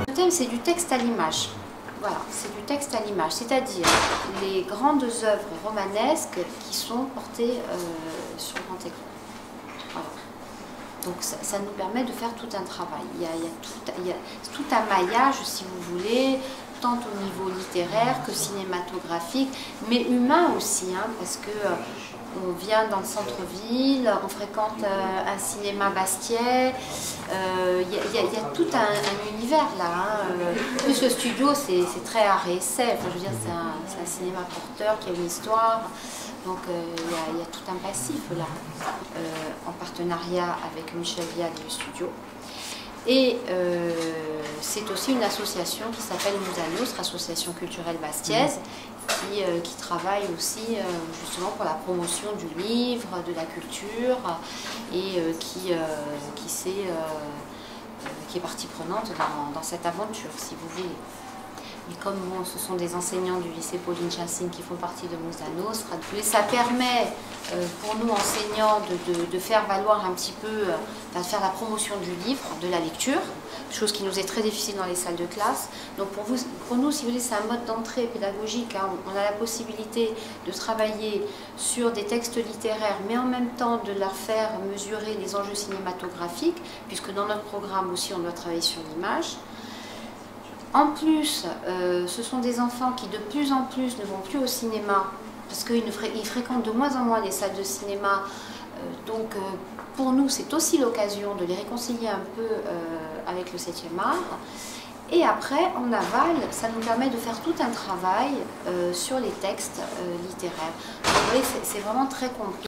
Le thème, c'est du texte à l'image. Voilà, c'est du texte à l'image, c'est-à-dire les grandes œuvres romanesques qui sont portées sur grand écran. Voilà. Donc ça nous permet de faire tout un travail. Il y a tout un maillage, si vous voulez, tant au niveau littéraire que cinématographique, mais humain aussi, hein, parce que on vient dans le centre-ville, on fréquente un cinéma Bastiais, il y a tout un univers là. Hein. Plus le studio, c'est très art et essai, enfin, je veux dire, c'est un cinéma porteur qui a une histoire. Donc il y a tout un passif là, en partenariat avec Michel Vial et le studio. Et c'est aussi une association qui s'appelle Musanos, association culturelle bastiaise, qui travaille aussi justement pour la promotion du livre, de la culture, et qui est partie prenante dans cette aventure, si vous voulez. Et comme bon, ce sont des enseignants du lycée Pauline Chassine qui font partie de Musanos, ça permet pour nous enseignants de faire valoir un petit peu, de faire la promotion du livre, de la lecture, chose qui nous est très difficile dans les salles de classe. Donc pour nous, si vous voulez, c'est un mode d'entrée pédagogique. Hein. On a la possibilité de travailler sur des textes littéraires, mais en même temps de leur faire mesurer les enjeux cinématographiques, puisque dans notre programme aussi, on doit travailler sur l'image. En plus, ce sont des enfants qui de plus en plus ne vont plus au cinéma parce qu'ils fréquentent de moins en moins les salles de cinéma. Donc pour nous, c'est aussi l'occasion de les réconcilier un peu avec le 7e art. Et après, en aval, ça nous permet de faire tout un travail sur les textes littéraires. Donc, vous voyez, c'est vraiment très complet.